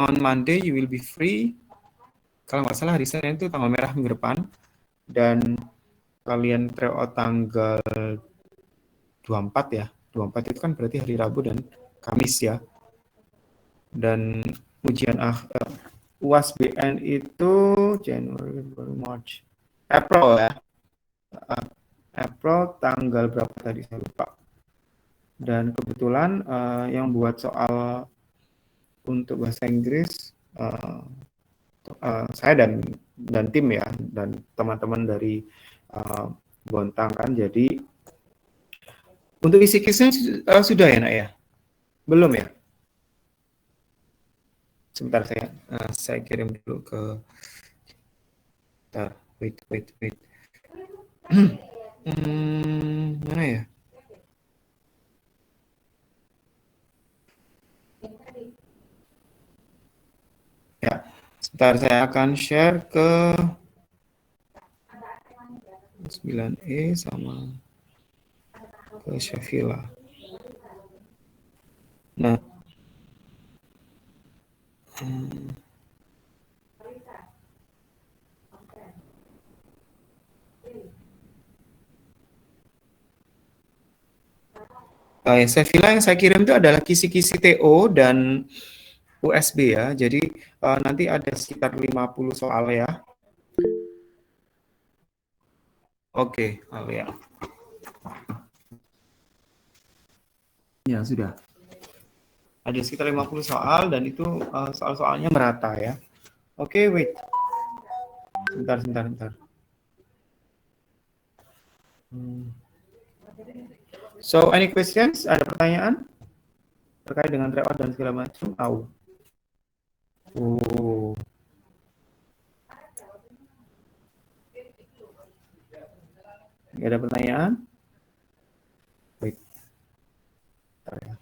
on Monday you will be free. Kalau nggak salah hari Senin itu tanggal merah minggu depan. Dan kalian tryout tanggal 24 ya. 24 itu kan berarti hari Rabu dan Kamis ya. Dan ujian UAS BN itu Januari, Februari, March, April ya. April tanggal berapa tadi saya lupa. Dan kebetulan yang buat soal untuk bahasa Inggris saya dan tim ya, dan teman-teman dari Bontang kan. Jadi untuk isi kisahnya sudah ya nak ya? Belum ya? Sebentar saya kirim dulu ke. Bentar, wait. Mana ya? Ya, sebentar saya akan share ke 9E sama ke Shafila. Nah, Shafila yang saya kirim itu adalah kisi-kisi TO dan USB ya. Jadi nanti ada sekitar 50 soal ya. Oke, ya. Ya, sudah. Ada sekitar 50 soal dan itu soal-soalnya merata ya. Oke, wait. Sebentar. So, any questions? Ada pertanyaan terkait dengan tryout dan segala macam? Oh. Nggak ada pertanyaan? Wait. Bentar ya.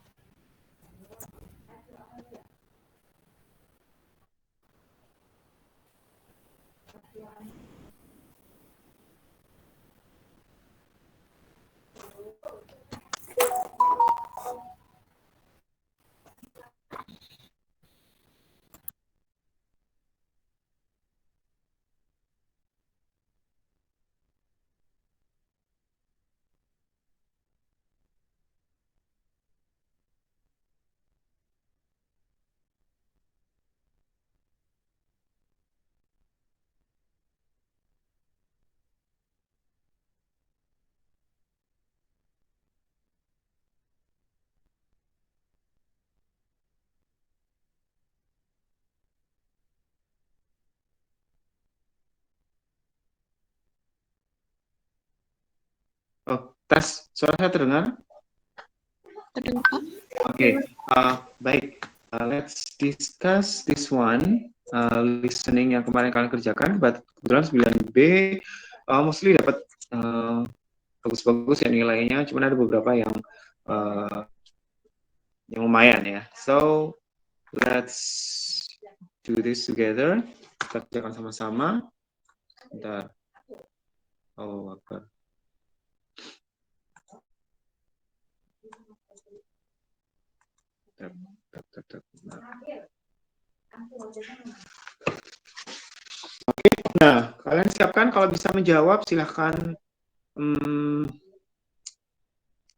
Oh, tes, suara saya terdengar? Oke, baik. Let's discuss this one. Listening yang kemarin kalian kerjakan, kebetulan 9B mostly dapat bagus-bagus ya nilainya, cuman ada beberapa yang lumayan ya. So, let's do this together. Kita kerjakan sama-sama. Bentar. Oh, apa? Oke, nah kalian siapkan, kalau bisa menjawab silahkan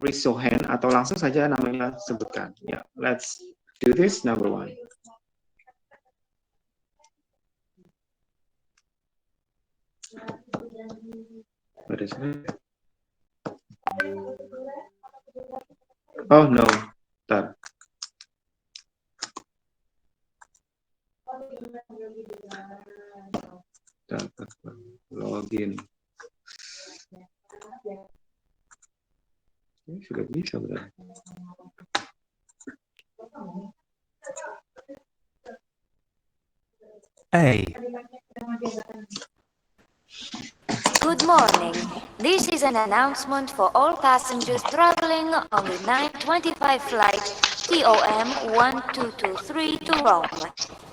raise your hand atau langsung saja namanya sebutkan. Ya, let's do this. Number 1. What is it? Oh no, bentar. Login. Ini sudah bisa berarti. Good morning. This is an announcement for all passengers traveling on the 9:25 flight TOM 1223 to Rome.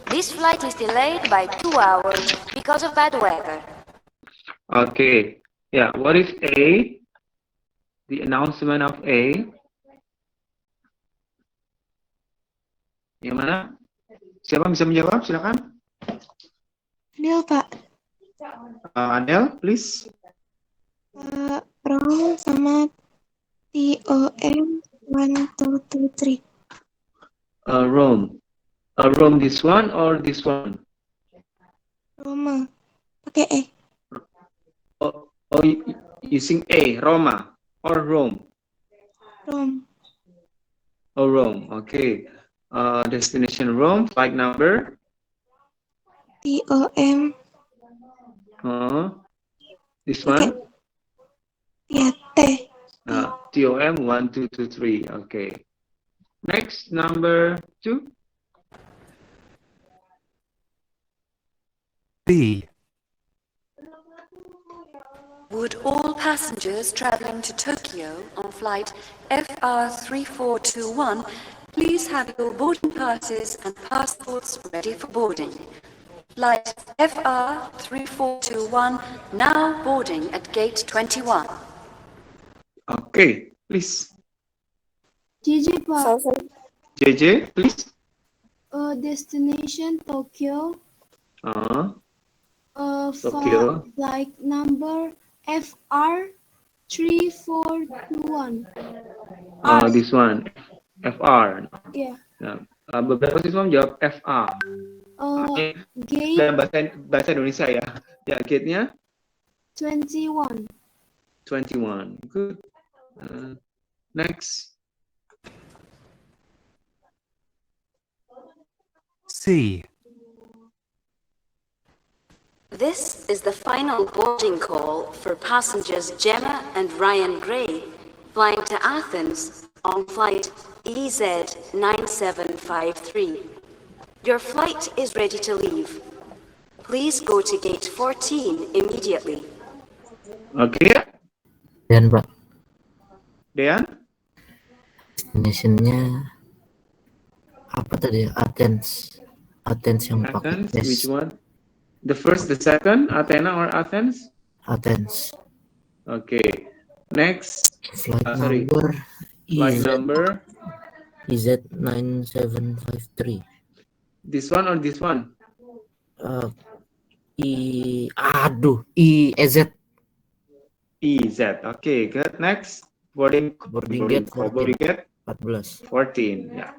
This flight is delayed by 2 hours because of bad weather. Okay. Yeah, what is A? The announcement of A. Yang mana? Siapa bisa menjawab? Silakan. Adel, Pak. Adel, please. Rom sama TOM 1, 2, 3. Rome. Rome this one or this one? Roma. Pakai E. Oh, using A, Roma or Rome? Rom. Oh, Rome. Okay. Destination Rome. Flight number? TOM. This Pakai one? ya T. TOM 1223. Okay. Next, number 2. B. Would all passengers traveling to Tokyo on flight FR3421 please have your boarding passes and passports ready for boarding? Flight FR3421 now boarding at gate 21. Okay, please. JJ, Pak. JJ, please. Destination Tokyo. Tokyo. Flight number FR3421. This one, FR. Yeah. Beberapa siswa menjawab FA. Gate Dalam bahasa Indonesia ya. Ya, gate-nya 21. 21. Good. Next. C. This is the final boarding call for passengers Gemma and Ryan Gray flying to Athens on flight EZ9753. Your flight is ready to leave. Please go to gate 14 immediately. Oke ya. Dan Pak, Dean? destination-nya apa tadi? Athens yang pakai Athens, S. which one? The first, the second, Athena or Athens? Athens. Okay. Next. Flight Sorry. number Flight number. EZ9753. This one or this one? EZ. EZ. Okay, good. Next. Boarding gate 14. 14. Yeah.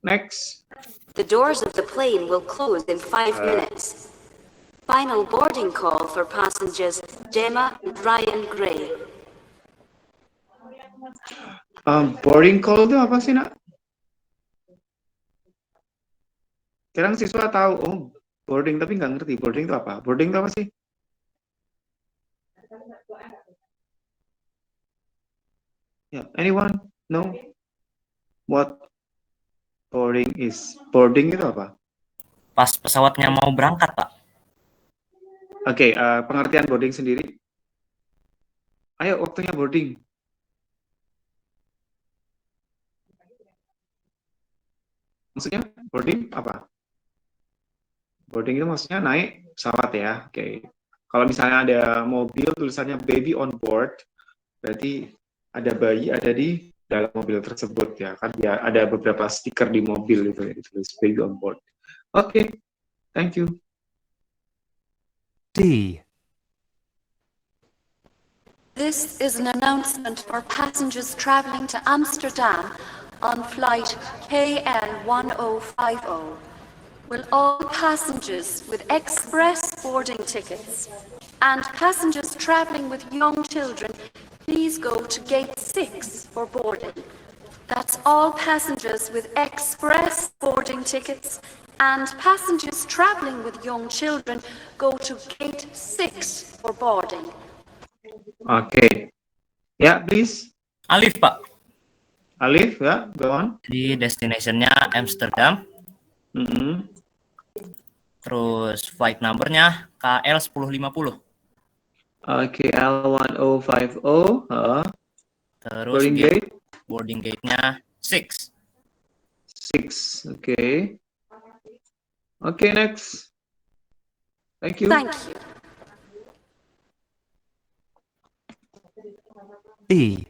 Next. The doors of the plane will close in 5 minutes. Final boarding call for passengers Gemma and Ryan Gray. Boarding call itu apa sih, Nak? Sekarang siswa tahu, boarding, tapi nggak ngerti. Boarding itu apa? Boarding itu apa sih? Yeah, anyone? No? What boarding is? Boarding itu apa? Pas pesawatnya mau berangkat, Pak. Oke, pengertian boarding sendiri. Ayo, waktunya boarding. Maksudnya boarding apa? Boarding itu maksudnya naik pesawat ya. Oke. Kalau misalnya ada mobil tulisannya baby on board, berarti ada bayi ada di dalam mobil tersebut ya kan. Ya ada beberapa stiker di mobil itu ya ditulis baby on board. Oke. Thank you. D. This is an announcement for passengers traveling to Amsterdam on flight KL1050. Will all passengers with express boarding tickets and passengers traveling with young children please go to gate 6 for boarding. That's all passengers with express boarding tickets and passengers traveling with young children go to gate 6 for boarding. Oke. Ya, please. Alif, Pak. Alif ya, go on. Jadi destination-nya Amsterdam. Terus flight number-nya KL1050. KL1050. Terus boarding gate-nya 6. 6. Oke. Oke, next. Thank you. Thank you. E.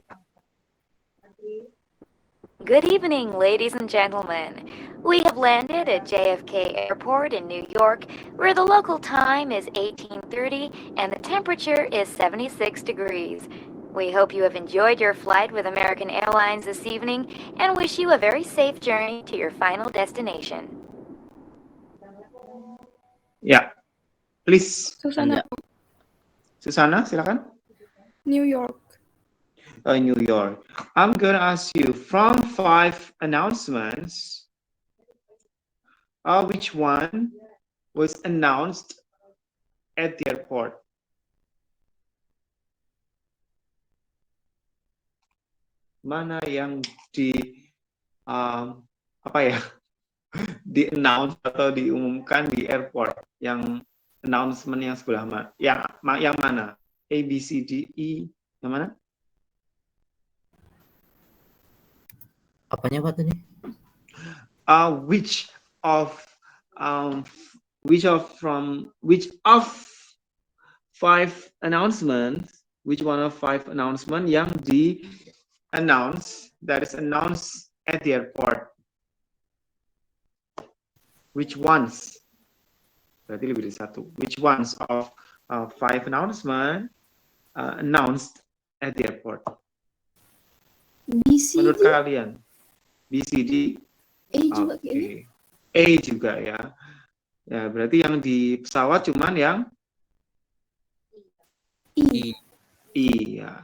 Good evening, ladies and gentlemen. We have landed at JFK Airport in New York, where the local time is 18:30 and the temperature is 76 degrees. We hope you have enjoyed your flight with American Airlines this evening and wish you a very safe journey to your final destination. Ya, please. Susana, Susana, silakan. New York. New York. I'm gonna ask you from 5 announcements, which one was announced at the airport? Mana yang di-announce atau diumumkan di airport, yang announcement yang sebelah mana? Yang mana? A, B, C, D, E, yang mana? Apanya Pak tadi? Which of 5 announcements? Which one of 5 announcement yang that is announced at the airport? Which ones? Berarti lebih dari satu. Which ones of 5 announcement announced at the airport? BC, Menurut kalian? B, C, D? A juga kayaknya. A juga ya. Ya, berarti yang di pesawat cuman yang E. E ya.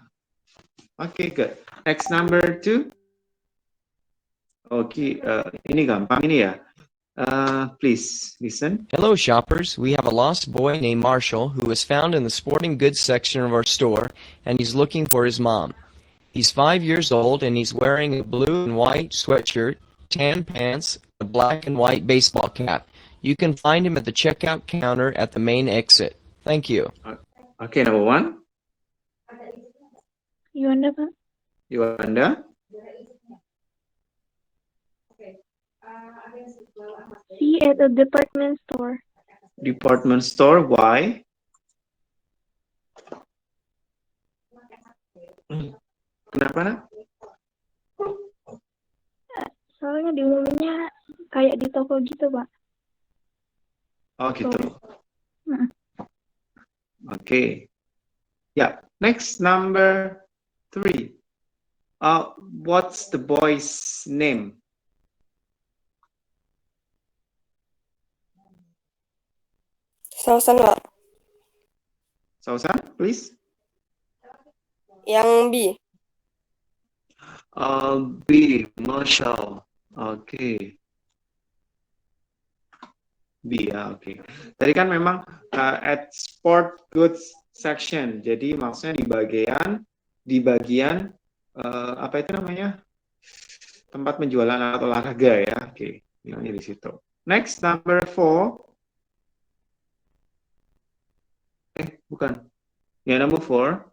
Oke, good. Next number 2. Oke, ini gampang ini ya. Please listen. Hello, shoppers. We have a lost boy named Marshall who was found in the sporting goods section of our store, and he's looking for his mom. He's 5 years old, and he's wearing a blue and white sweatshirt, tan pants, a black and white baseball cap. You can find him at the checkout counter at the main exit. Thank you. Okay, number 1. Yuanda, Pak. Yuanda. See at a department store. Department store. Why? Kenapa, nak? Soalnya diumuminnya kayak di toko gitu, Pak. Oh, gitu. Hmm. Okay. Yeah. Next, number 3. What's the boy's name? Sausan, Pak. Sausan, please. Yang B. B, Marshall. Okay. B ya, oke. Tadi kan memang at sport goods section. Jadi maksudnya di bagian apa itu namanya? Tempat penjualan alat olahraga ya. Oke, bilangnya di situ. Next, number 4. Bukan. Ya, number 4.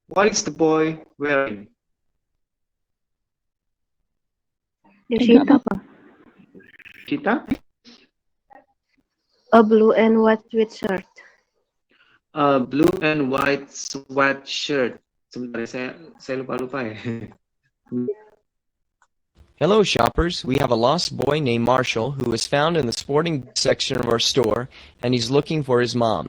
What is the boy wearing? Desita, Pak. Cita? A blue and white sweatshirt. Blue and white sweatshirt. Sebentar, saya lupa ya. Hello, shoppers. We have a lost boy named Marshall who was found in the sporting section of our store, and he's looking for his mom.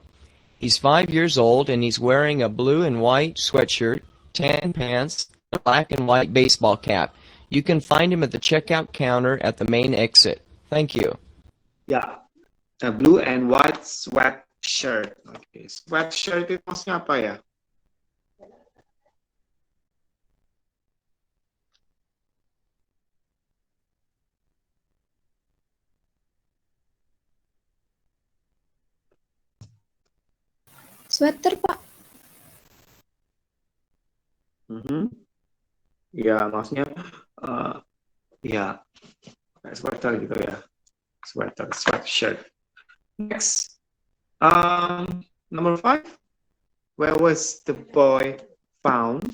He's 5 years old, and he's wearing a blue and white sweatshirt, tan pants, a black and white baseball cap. You can find him at the checkout counter at the main exit. Thank you. Ya, a blue and white sweatshirt. Oke, sweatshirt itu maksudnya apa ya? Sweater, Pak. Ya, maksudnya ya kayak sweater gitu ya. Sweatshirt. Next, number 5. Where was the boy found?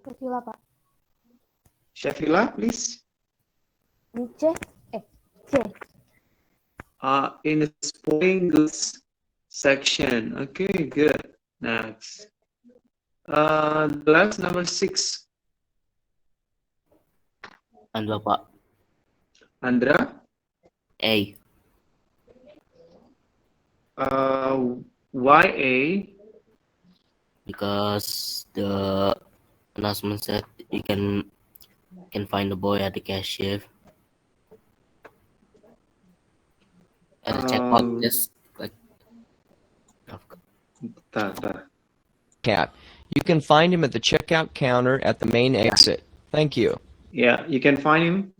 Sheffield, Pak. Sheffield, please. C. In the sporting goods section. Okay, good. Next. The last, number 6. Andra, Pak. Andra? A. Why A? Because the announcement said you can find the boy at the cashier. At the checkout, just like. Cat. You can find him at the checkout counter at the main exit. Thank you. Yeah, you can find him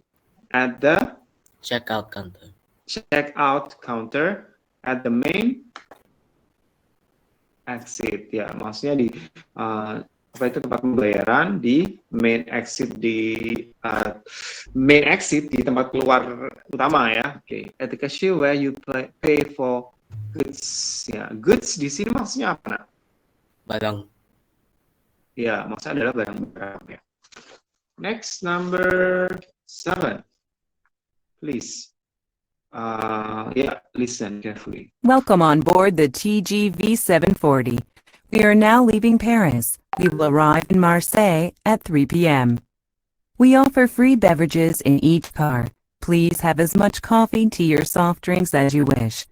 at the Checkout counter. checkout counter at the main exit. Ya, maksudnya di apa itu tempat pembayaran di main exit di tempat keluar utama ya. Oke, at the cashier where you pay for goods. Ya, goods di sini maksudnya apa, Nak? Barang. Ya, maksudnya adalah barang-barang ya. Next, number 7. Please. Listen carefully. Welcome on board the TGV 740. We are now leaving Paris. We will arrive in Marseille at 3 p.m. We offer free beverages in each car. Please have as much coffee, tea, or soft drinks as you wish.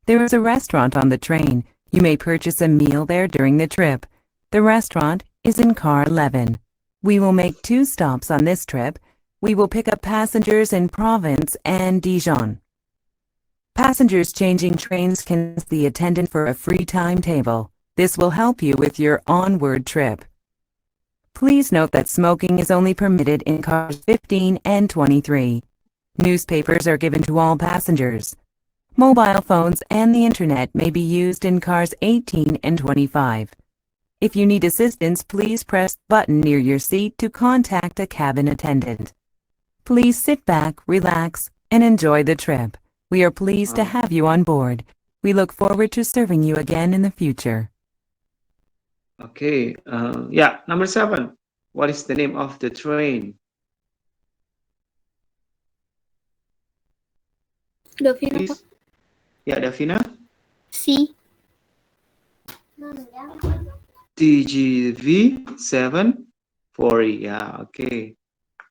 There is a restaurant on the train. You may purchase a meal there during the trip. The restaurant is in car 11. We will make 2 stops on this trip. We will pick up passengers in Provence and Dijon. Passengers changing trains can ask the attendant for a free timetable. This will help you with your onward trip. Please note that smoking is only permitted in cars 15 and 23. Newspapers are given to all passengers. Mobile phones and the internet may be used in cars 18 and 25. If you need assistance, please press the button near your seat to contact a cabin attendant. Please sit back, relax, and enjoy the trip. We are pleased to have you on board. We look forward to serving you again in the future. Okay, number 7. What is the name of the train? Davina, Please. Pak. Ya, Davina. C. TGV 740. Ya, okay.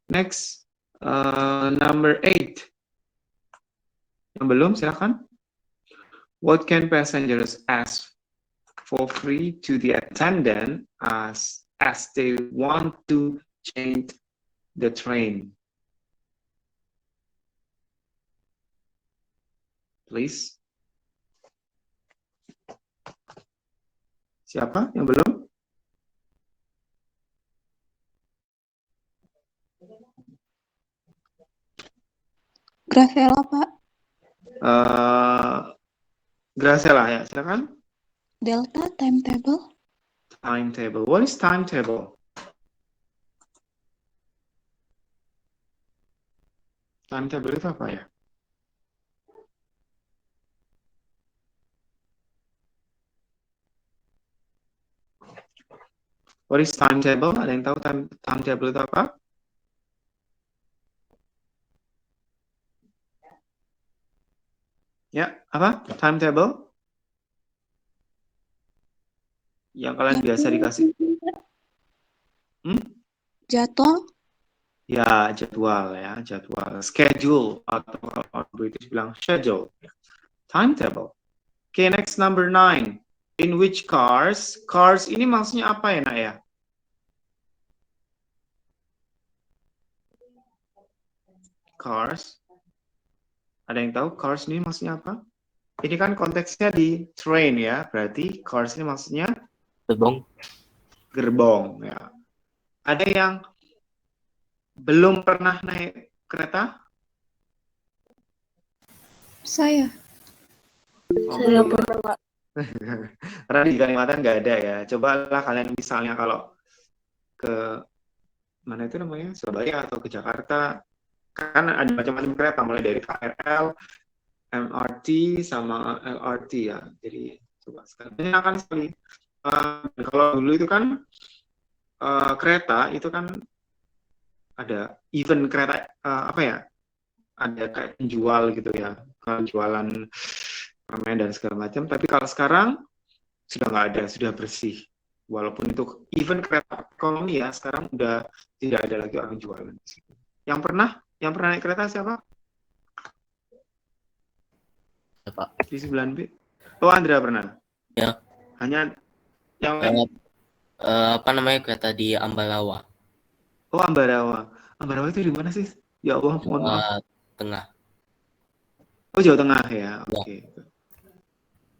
Next, number 8. Yang belum, silakan. What can passengers ask for free to the attendant as they want to change the train? Please. Siapa yang belum? Graciela, Pak. Graciela ya, silakan. Delta timetable. Timetable. What is timetable? Timetable itu apa ya? What is timetable? Ada yang tahu timetable itu apa? Ya, apa? Timetable? Yang kalian biasa dikasih. Jadwal. Ya, jadwal ya, jadwal. Schedule atau kalau British bilang schedule. Timetable. Okay, next number 9. In which cars? Cars ini maksudnya apa ya, Nak ya? Cars. Ada yang tahu cars ini maksudnya apa? Ini kan konteksnya di train ya, berarti cars ini maksudnya Gerbong. Gerbong ya. Ada yang belum pernah naik kereta? Saya. Saya pernah, Pak. Karena di Kalimantan nggak ada ya. Cobalah kalian misalnya kalau ke mana itu namanya, Surabaya atau ke Jakarta, kan ada macam-macam kereta mulai dari KRL, MRT sama LRT ya. Jadi coba sekali menyenangkan sekali. Kalau dulu itu kan kereta itu kan ada event kereta apa ya? Ada kayak penjual gitu ya, kalau jualan permen dan segala macam. Tapi kalau sekarang sudah nggak ada, sudah bersih. Walaupun itu event kereta ekonomi ya, sekarang udah tidak ada lagi orang jualan. Yang pernah naik kereta siapa? Pak. Di 9B. Oh, Andrea pernah. Ya. Hanya yang lain. Apa namanya kereta di Ambarawa. Oh, Ambarawa. Ambarawa itu di mana sih? Ya Allah, mohon maaf. Tengah. Oh, Jawa Tengah ya. Oke.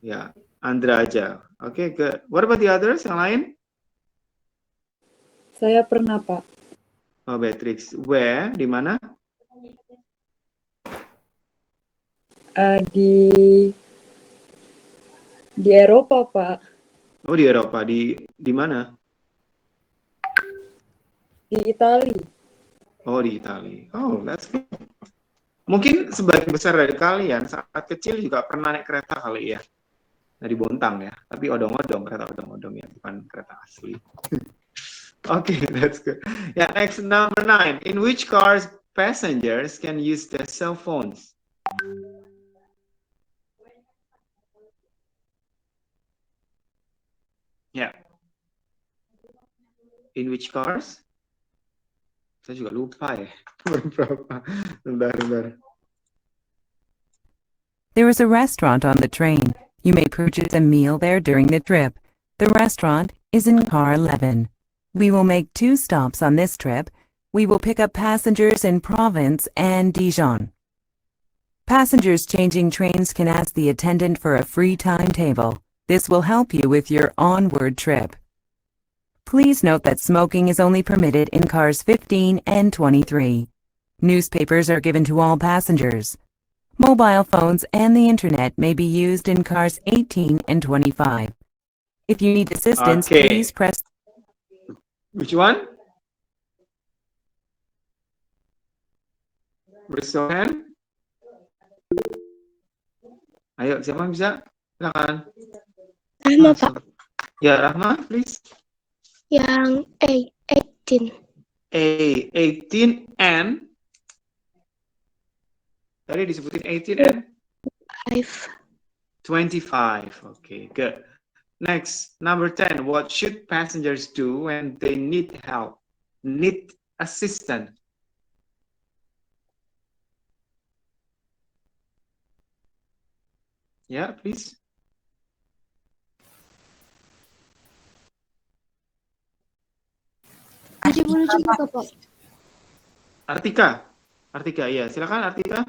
Ya, Andra aja. Oke, good. What about the others? Yang lain? Saya pernah, Pak. Oh, Beatrix. Where? Di mana? Di Eropa, Pak. Oh, di Eropa. Di mana? Di Itali. Oh, di Itali. Oh, that's good. Mungkin sebagian besar dari kalian saat kecil juga pernah naik kereta kali ya. Nah, di Bontang ya. Tapi odong-odong, kereta odong-odong ya, bukan kereta asli. Okay, that's good. Yeah, next, number 9. In which cars passengers can use their cell phones? Yeah. In which cars? Saya juga lupa ya. Berapa? Bentar. There is a restaurant on the train. You may purchase a meal there during the trip. The restaurant is in car 11. We will make 2 stops on this trip. We will pick up passengers in Provence and Dijon. Passengers changing trains can ask the attendant for a free timetable. This will help you with your onward trip. Please note that smoking is only permitted in cars 15 and 23. Newspapers are given to all passengers. Mobile phones and the internet may be used in cars 18 and 25. If you need assistance, please press... Which one? Raise your hand. Ayo, siapa yang bisa? Silakan. Rahma, Pak. Ya, Rahma, please. Yang 18. 18 and tadi disebutin 18 and 25. Okay, good. Next, number 10. What should passengers do when they need help, need assistance? Yeah, please. Artika, ya, silakan Artika.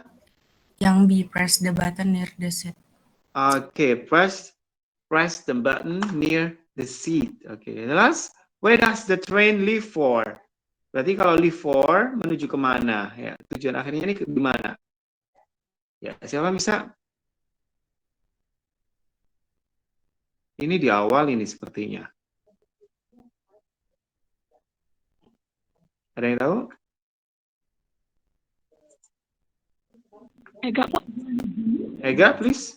Yang B, press the button near the seat. Okay, press the button near the seat. Okay, last, where does the train leave for? Berarti kalau leave for menuju kemana? Ya, tujuan akhirnya ini di mana? Ya, siapa bisa? Ini di awal ini sepertinya. Ada yang tahu? Ega, Pak. Ega, please.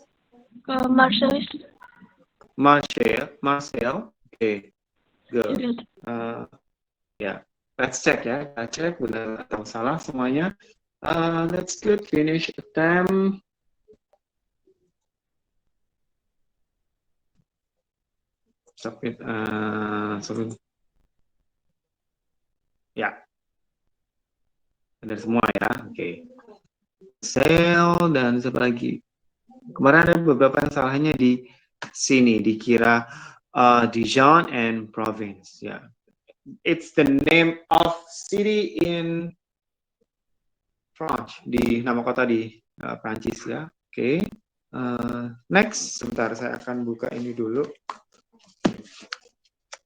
Marcel. Okay, good. Yeah, let's check ya. Kita cek benar atau salah semuanya. That's good. Finish attempt. Submit. Ya. Ada semua ya. Oke. Sel dan siapa lagi? Kemarin ada beberapa yang salahnya di sini, dikira Dijon and Provence. Ya. It's the name of city in France, di nama kota di Prancis ya. Oke. Next, sebentar saya akan buka ini dulu.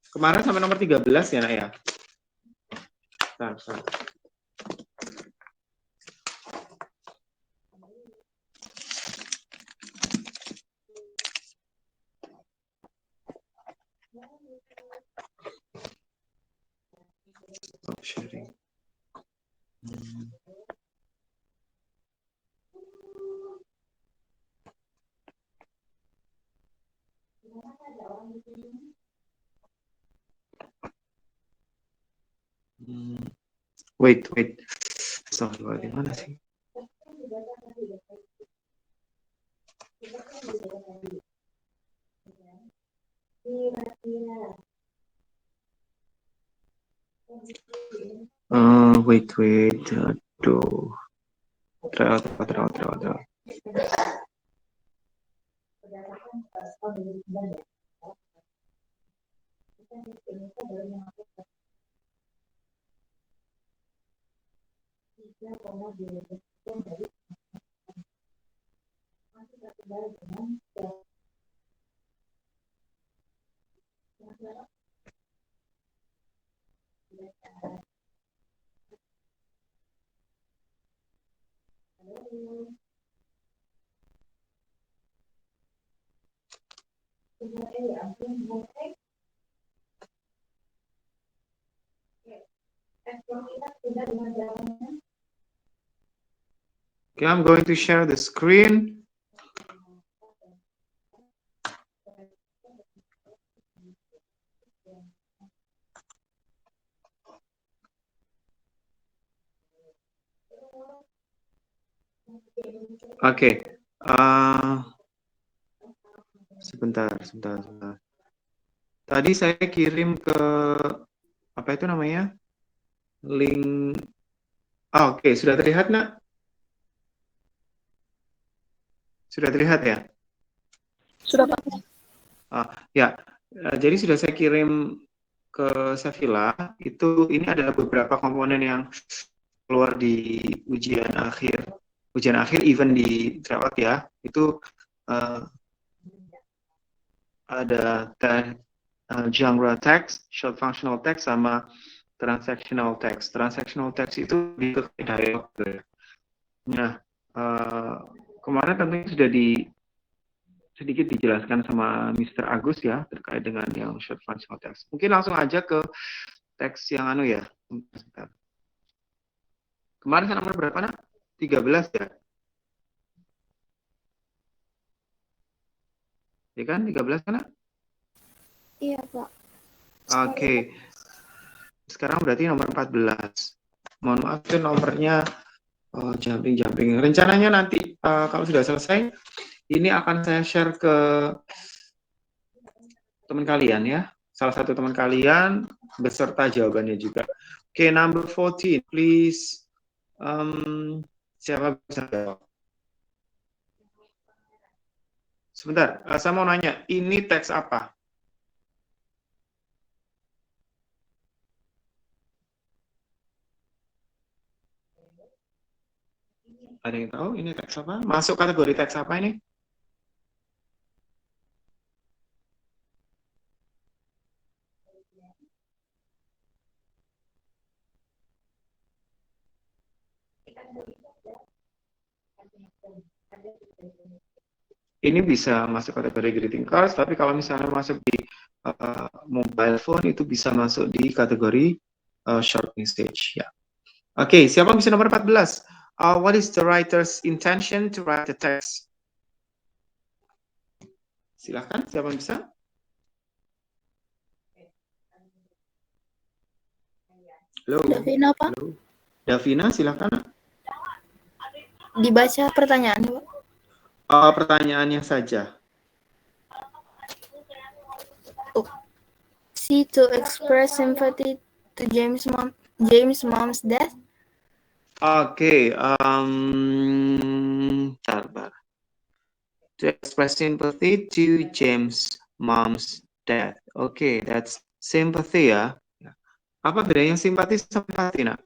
Kemarin sampai nomor 13 ya, Nak ya. Bentar. Stop sharing. Wait. Sorry, di mana sih? Wait. Tuh. Tryout. Okay, I'm going to share the screen. Oke, sebentar. Tadi saya kirim ke apa itu namanya? Link. Oke, sudah terlihat nak? Sudah terlihat ya? Sudah Pak. Ya, jadi sudah saya kirim ke Safila. Ini adalah beberapa komponen yang keluar di ujian akhir event di tryout ya. Itu ada genre text, short functional text, sama transactional text. Transactional text itu di dialog. Nah, kemarin tentunya sudah sedikit dijelaskan sama Mr. Agus ya terkait dengan yang short functional text. Mungkin langsung aja ke teks yang ya. Sebentar. Kemarin saya nomor berapa nak? 13 ya? Ya kan 13 kan nak? Iya Pak. Oke. Sekarang berarti nomor 14. Mohon maaf itu nomornya jumping. Rencananya nanti kalau sudah selesai ini akan saya share ke teman kalian ya. Salah satu teman kalian beserta jawabannya juga. Oke, number 14, please. Siapa bisa jawab? Sebentar, saya mau nanya, ini teks apa? Ada yang tahu ini teks apa? Masuk kategori teks apa ini? Ini bisa masuk kategori greeting cards, tapi kalau misalnya masuk di mobile phone itu bisa masuk di kategori short message ya. Oke, siapa bisa nomor 14? What is the writer's intention to write the text? Silahkan, siapa bisa? Halo. Davina Pak. Halo. Davina, silahkan. Dibaca pertanyaannya Pak. Pertanyaannya saja. C to express sympathy to James' mom's death. Oke, sabar. To express sympathy to James' mom's death. Oke, that's sympathy ya. Apa bedanya simpati sama empati, nak?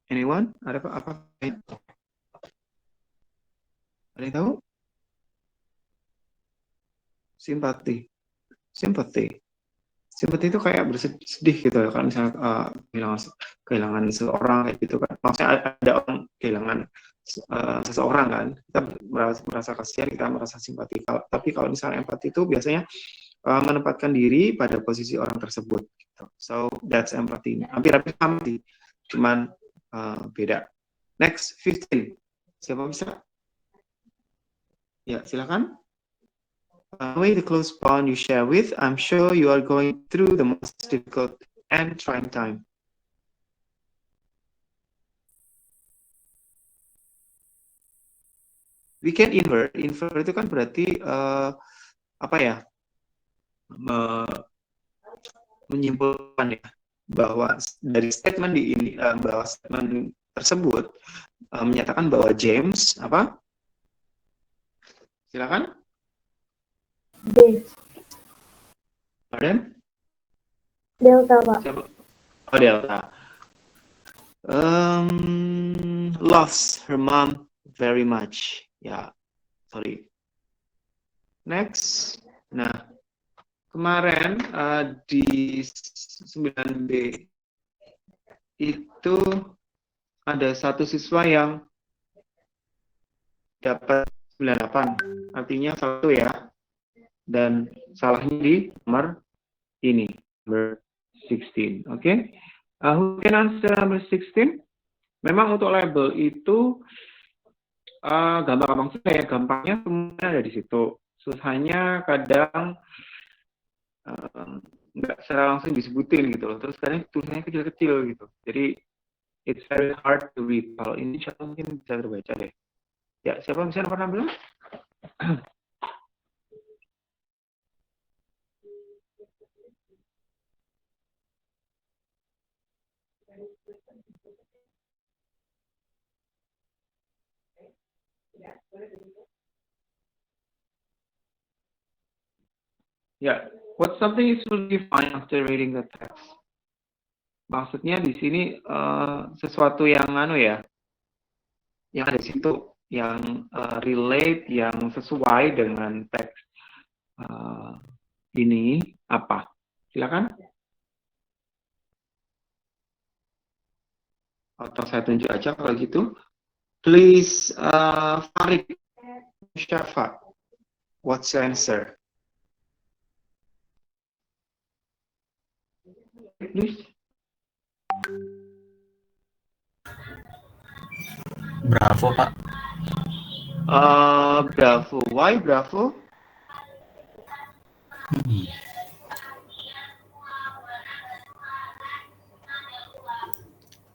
Anyone? Ada apa? Ada yang tahu? Simpati. Simpati itu kayak bersedih gitu ya, kalau misalnya kehilangan seseorang kayak gitu kan. Maksudnya ada orang kehilangan seseorang kan, kita merasa kasihan, kita merasa simpati. Tapi kalau misalnya empati itu biasanya menempatkan diri pada posisi orang tersebut. Gitu. So that's empathy. Hampir-hampir sama sih, cuman beda. Next, 15. Siapa bisa? Ya, silakan. Way the close bond you share with, I'm sure you are going through the most difficult and trying time. We can invert. Invert itu kan berarti apa ya? Menyimpulkan ya bahwa dari statement di ini bahwa statement tersebut menyatakan bahwa James apa? Silakan. D. Pardon? Delta, Pak. Siapa? Oh, Delta. Loves her mom very much. Ya, sorry. Next. Nah, kemarin di 9B itu ada satu siswa yang dapat 98, artinya satu ya, dan salahnya di nomor ini, number 16. Oke, who can answer number 16? Memang untuk label itu gampang-gampang saja ya, gampangnya semuanya ada di situ. Susahnya kadang nggak secara langsung disebutin gitu loh. Terus kadang tulisannya kecil-kecil gitu. Jadi it's very hard to read. Kalau ini insya Allah mungkin bisa terbaca deh. Ya, siapa bisa nomor 16? Ya, what something is will be fine after reading the text. Maksudnya di sini sesuatu yang ya, yang ada di situ, yang relate, yang sesuai dengan teks ini apa? Silakan. Atau saya tunjuk aja kalau gitu. Please, Farid, Syafa, what's your answer? Please. Bravo, Pak. Bravo. Why Bravo?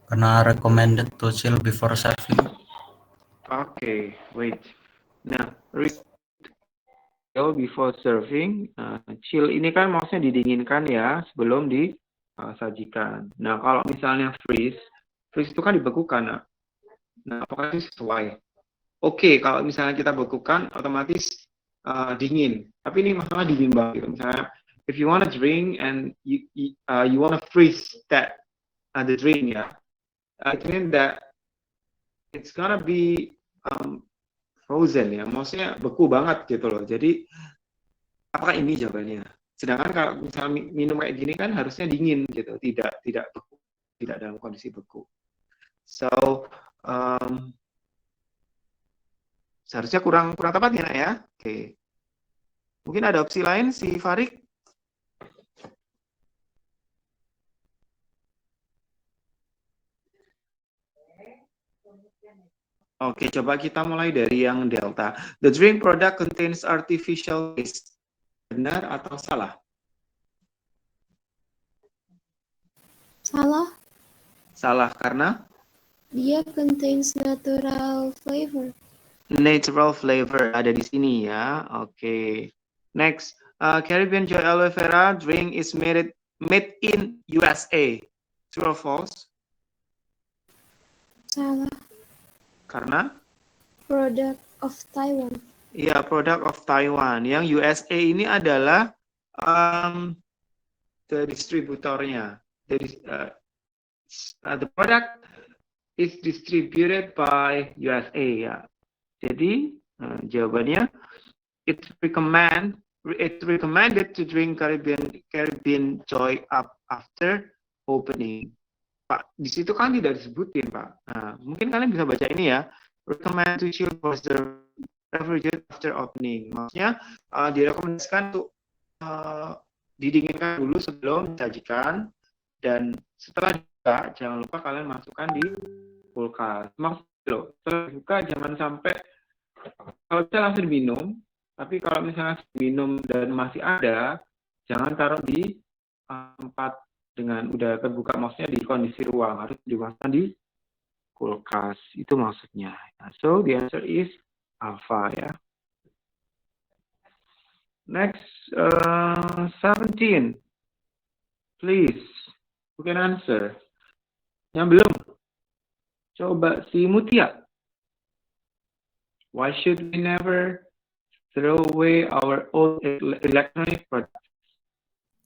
Karena recommended to chill before serving. Okay, wait. Nah, chill before serving. Chill ini kan maksudnya didinginkan ya sebelum disajikan. Nah, kalau misalnya freeze itu kan dibekukan. Nah, apakah itu sesuai? Oke, kalau misalnya kita bekukan, otomatis dingin. Tapi ini masalah dibimbang gitu. Misalnya, if you want to drink and you want to freeze that the drink ya, it means that it's gonna be frozen ya. Maksudnya beku banget gitu loh. Jadi, apakah ini jawabannya? Sedangkan kalau misalnya minum kayak gini kan harusnya dingin gitu, tidak beku, tidak dalam kondisi beku. So, seharusnya kurang tepat ya, nak ya. Oke. Mungkin ada opsi lain si Farid. Oke, coba kita mulai dari yang Delta. The drink product contains artificial taste. Benar atau salah? Salah. Salah karena? Dia contains natural flavor. Natural flavor ada di sini ya. Oke. Next, Caribbean Joy Aloe Vera drink is made in USA. True or false? Salah. Karena? Product of Taiwan. Ya, product of Taiwan. Yang USA ini adalah the distributornya. The product is distributed by USA ya. Jadi jawabannya it's recommended to drink Caribbean Joy up after opening. Pak, di situ kan tidak disebutin, Pak. Nah, mungkin kalian bisa baca ini ya. Recommend to chill for the refrigerator after opening. Maksudnya direkomendasikan untuk didinginkan dulu sebelum disajikan, dan setelah dibuka jangan lupa kalian masukkan di kulkas. Maksudnya loh, setelah dibuka jangan sampai kalau bisa langsung diminum, tapi kalau misalnya minum dan masih ada, jangan taruh di tempat dengan udah terbuka, maksudnya di kondisi ruang, harus dimasukkan di kulkas. Itu maksudnya. So the answer is alpha ya. Next, 17. Please, who can answer? Yang belum? Coba si Mutia. Why should we never throw away our old electronic products?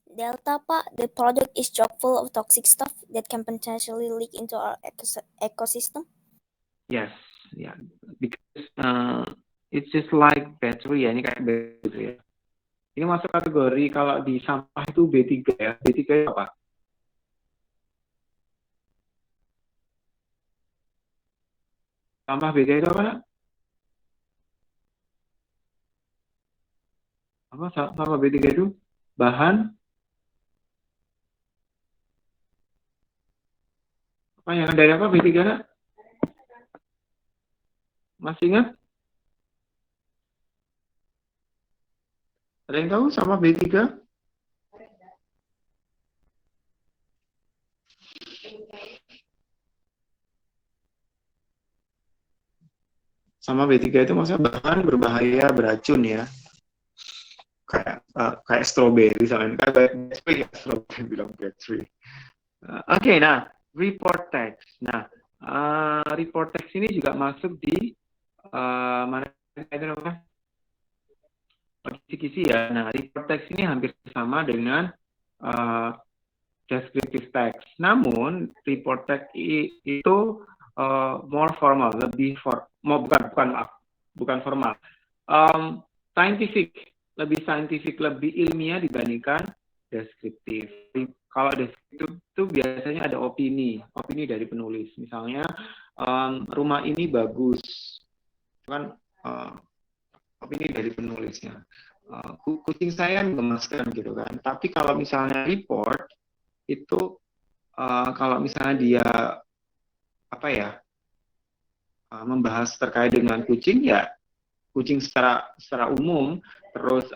Delta, Pak. The product is chock full of toxic stuff that can potentially leak into our ecosystem. Yes, yeah, because it's just like battery ya, ini kayak battery ya. Ini masuk kategori kalau di sampah itu B3 ya. B3 itu apa? Sampah B3 itu apa? Apa sampah B3 itu? Bahan apa yang dari apa B3 nak? Masih ingat? Ada yang tahu sampah B3? Sama B3 itu maksudnya bahan berbahaya, beracun ya. Kayak strawberry misalnya. Kayak strawberry bilang battery. Oke, nah, report text. Nah, report text ini juga masuk di mana itu namanya? Kisi-kisi ya. Nah, report text ini hampir sama dengan descriptive text. Namun, report text itu more formal, bukan formal. Scientific, lebih ilmiah dibandingkan deskriptif. Kalau deskriptif itu biasanya ada opini dari penulis. Misalnya, rumah ini bagus, kan opini dari penulisnya. Kucing saya menggemaskan gitu kan. Tapi kalau misalnya report itu kalau misalnya dia membahas terkait dengan kucing ya kucing secara umum terus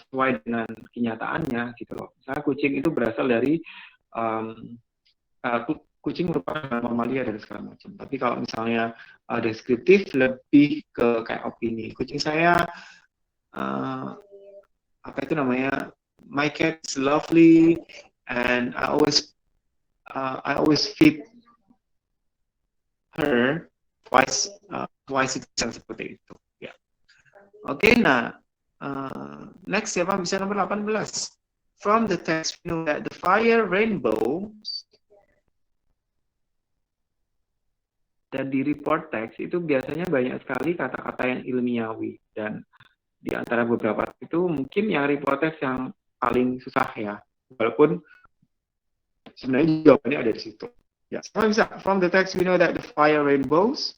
sesuai dengan kenyataannya gitu loh. Misalnya kucing itu berasal dari kucing merupakan mamalia dan segala macam. Tapi kalau misalnya deskriptif lebih ke kayak opini. Kucing saya my cat is lovely and I always feed her twice seperti itu ya. Oke, nah next siapa bisa nomor 18. From the text we know that the fire rainbows, dan di report text itu biasanya banyak sekali kata-kata yang ilmiawi, dan di antara beberapa itu mungkin yang report text yang paling susah ya, walaupun sebenarnya jawabannya ada di situ. Ya, sama bisa. From the text we know that the fire rainbows.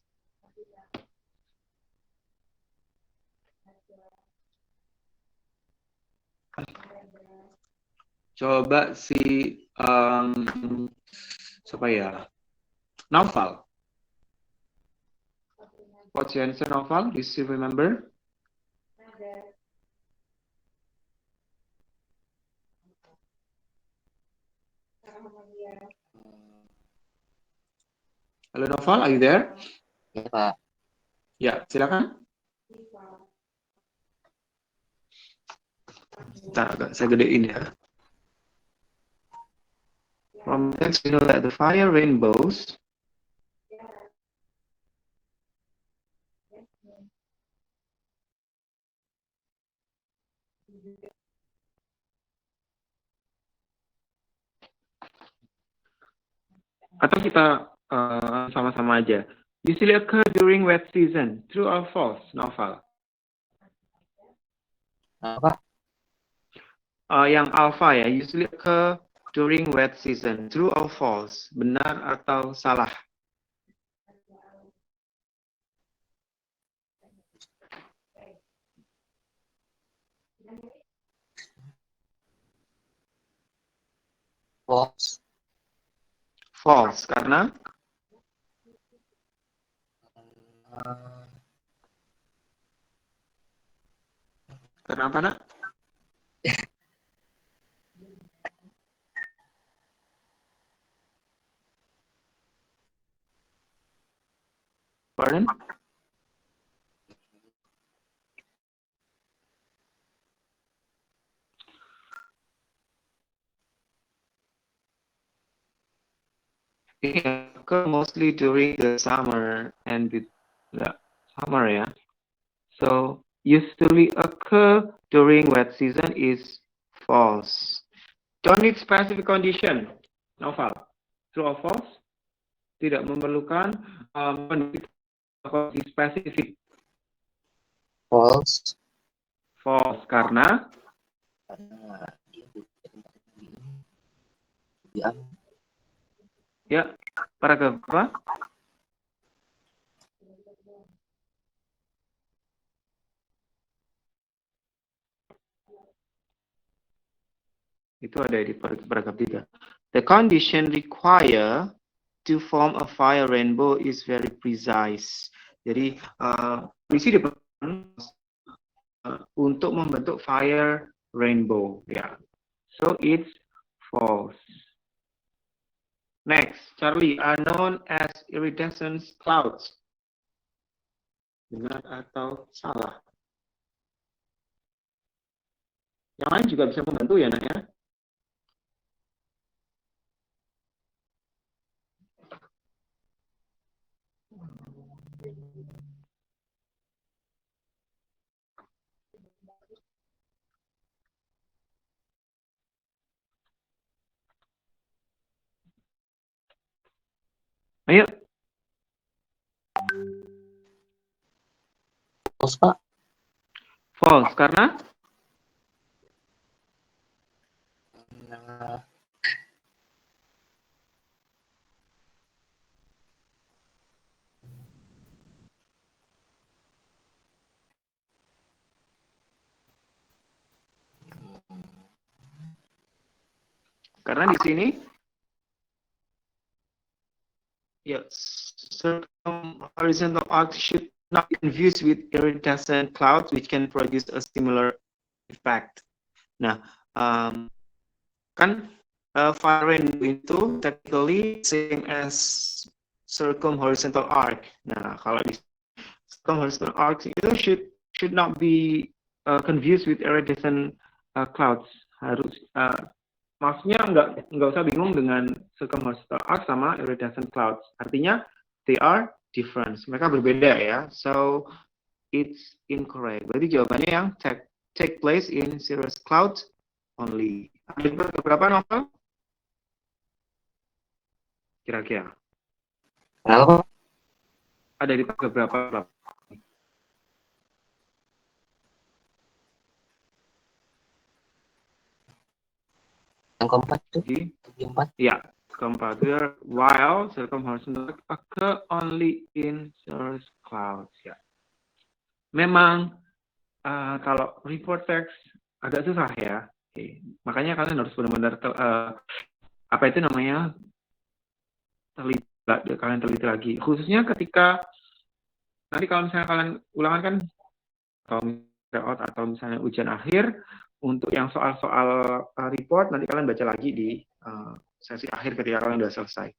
Coba si siapa ya? Naufal. What's your answer, Naufal? Do you still remember? Halo Naufal, are you there? Ya, Pak. Ya, silakan. Ntar agak saya gedein ya. From text we know that the fire rainbows. Atau kita sama-sama aja. Usually occur during wet season. True or false, Naufal? Apa? Yang alpha ya, usually occur during wet season. True or false? Benar atau salah? False. False, karena? Kenapa, nak? Pardon? ini occur mostly during the summer and the summer, ya. So usually occur during wet season is false. Don't need specific condition. Novel. True or false? Tidak memerlukan kondisi spesifik. False. False karena ya, paragraf apa? Itu ada di paragraf 3. The condition require to form a fire rainbow is very precise. Jadi kondisi diperlukan untuk membentuk fire rainbow, ya. So it's false. Next, Charlie, are known as iridescent clouds. Benar atau salah? Yang lain juga bisa membantu ya, Nak, ya. Ayo. False, Pak. False, karena? Karena di sini ya, certain horizontal arcs should not be confused with iridescent clouds which can produce a similar effect. Nah, kan fire rainbow itu technically same as circumhorizontal arc. Nah, kalau di circumhorizontal arcs itu should not be confused with iridescent clouds. Harus maksudnya nggak usah bingung dengan circumhorizontal arc sama iridescent clouds. Artinya they are different. Mereka berbeda ya. So it's incorrect. Berarti jawabannya yang take place in cirrus clouds only. Ada berapa novel? Kira-kira. Kenapa? Ada di beberapa. Yang keempat tuh? Keempat? Ya, keempat. While circumhorizontal occur only in cirrus clouds. Ya. Memang kalau report text agak susah ya. Oke. Makanya kalian harus benar-benar apa itu namanya kalian teliti lagi. Khususnya ketika nanti kalau misalnya kalian ulangan kan atau misalnya ujian akhir. Untuk yang soal-soal report, nanti kalian baca lagi di sesi akhir ketika kalian sudah selesai.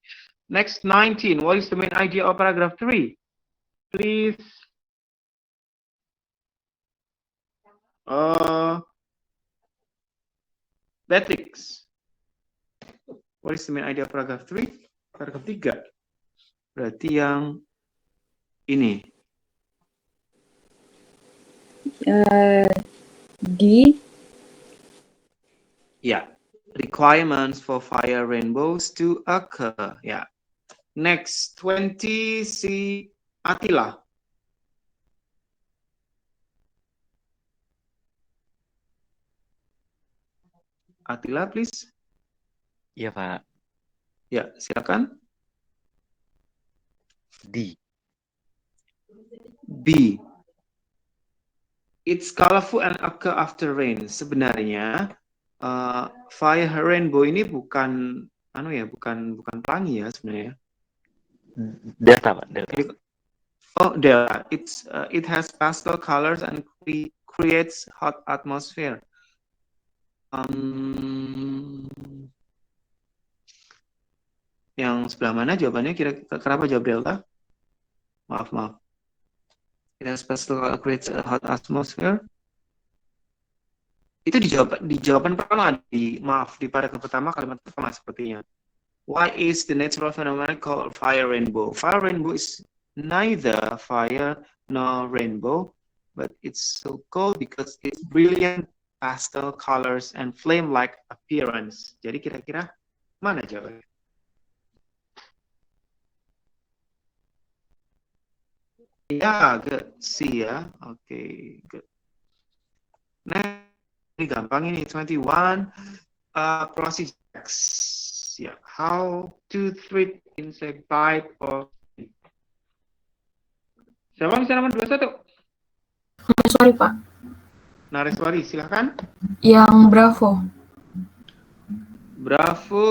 Next, 19. What is the main idea of paragraph 3? Please. Beatrix. What is the main idea of paragraph 3? Paragraph 3. Berarti yang ini. D. Yeah, requirements for fire rainbows to occur. Yeah. Next, 20, si Attila. Attila, please. Iya, Pak. Ya, silakan. D. B. It's colorful and occur after rain. Sebenarnya fire rainbow ini bukan bukan pelangi ya sebenarnya. Delta, Pak. Delta. Oh, delta. It has pastel colors and creates hot atmosphere. Yang sebelah mana jawabannya? Kenapa jawab delta? Maaf. It has pastel color, creates a hot atmosphere. Itu di jawaban pertama di paragraf pertama kalimat pertama sepertinya. Why is the natural phenomenon called fire rainbow? Fire rainbow is neither fire nor rainbow, but it's so called because it's brilliant pastel colors and flame-like appearance. Jadi kira-kira mana jawabannya? Ya, good. C ya. Oke, good. Nah, ini gampang ini. 21. Procedures. Ya, how to treat insect bite or siapa bisa nomor 21? Sorry, Pak. Nareswari, silahkan. Yang Bravo. Bravo,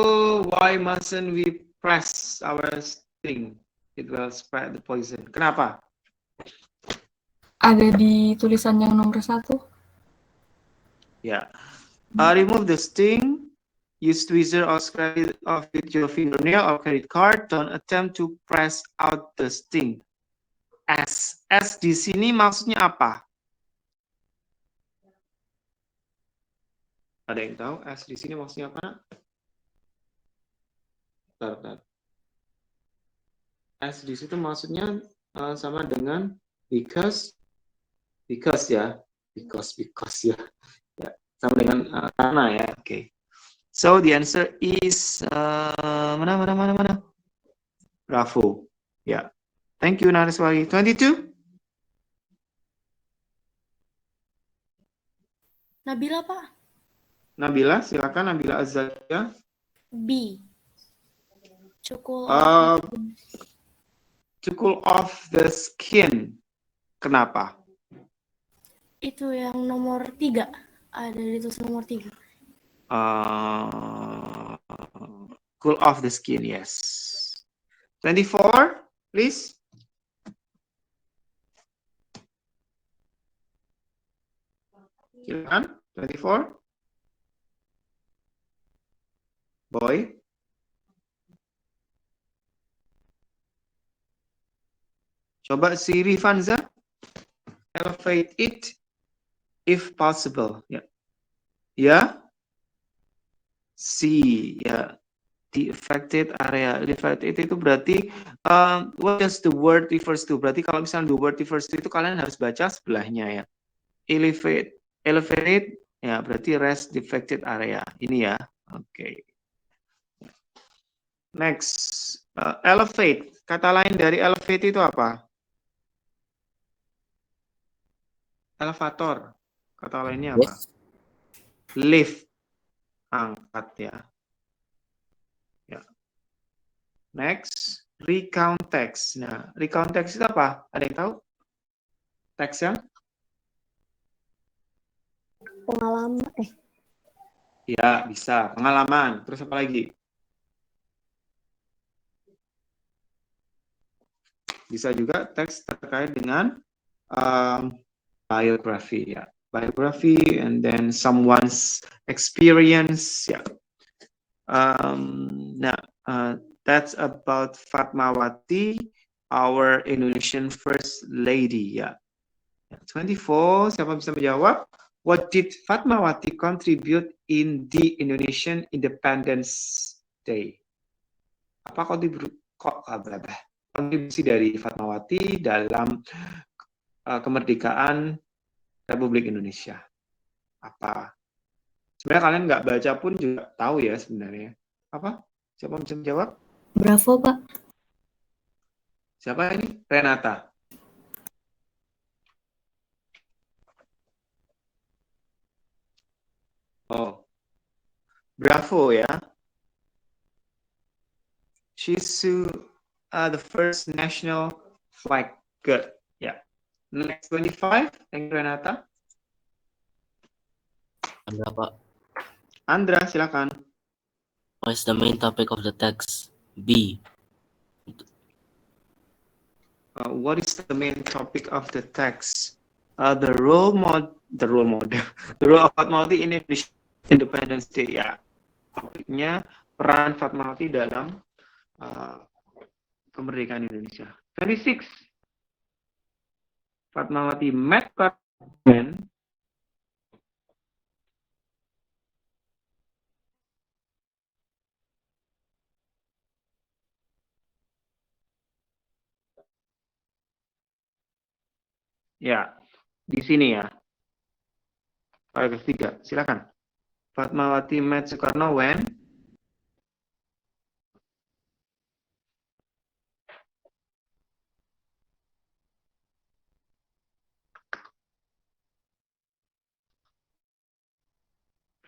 why mustn't we press our sting? It will spread the poison. Kenapa? Ada di tulisan yang nomor 1. Ya. Remove the sting. Use tweezer or scrape it off with your fingernail or credit card. Don't attempt to press out the sting. S. S di sini maksudnya apa? Ada yang tahu S di sini maksudnya apa? Bentar. S di situ maksudnya sama dengan because ya. Because ya. Ya, sama dengan karena ya. Oke. Okay. So the answer is mana? Bravo. Ya. Thank you Nariswari. 22. Nabila, Pak. Nabila, silakan Nabila Azalia. B. Cukul off the skin. Kenapa? Itu yang nomor 3. Ada di tulisan nomor 3. Cool off the skin, yes. 24, please. Silakan, 24. Boy. Coba si Rifanza. Elevate it if possible. Ya. Ya. C. Ya. The affected area. The affected itu berarti what does the word refers to? Berarti kalau misalnya the word refers to itu kalian harus baca sebelahnya ya. Elevate ya berarti rest the affected area. Ini ya. Oke. Okay. Next. Elevate. Kata lain dari elevate itu apa? Elevator. Kata lainnya apa? Lift. Angkat ya. Ya. Next, recount text. Nah, recount text itu apa? Ada yang tahu? Teks yang? Pengalaman. Ya, bisa. Pengalaman. Terus apa lagi? Bisa juga teks terkait dengan biography ya. Biography and then someone's experience ya. That's about Fatmawati, our Indonesian First Lady ya. 24, siapa bisa menjawab? What did Fatmawati contribute in the Indonesian Independence Day? Apa kontribusi dari Fatmawati dalam kemerdekaan Republik Indonesia? Apa? Sebenarnya kalian nggak baca pun juga tahu ya sebenarnya. Apa? Siapa bisa menjawab? Bravo, Pak. Siapa ini? Renata. Oh. Bravo ya. She's the first national flag. Good. Yeah. Next 25. Thank you, Renata. Andra, Pak. Andra, silakan. What is the main topic of the text? B. What is the main topic of the text? The role of Fatmawati in Independence Day. Ya. Topiknya peran Fatmawati dalam kemerdekaan Indonesia. 26. Fatmawati met Karmen. Ya, di sini ya. Paragraf 3, silakan. Fatmawati met Soekarno when?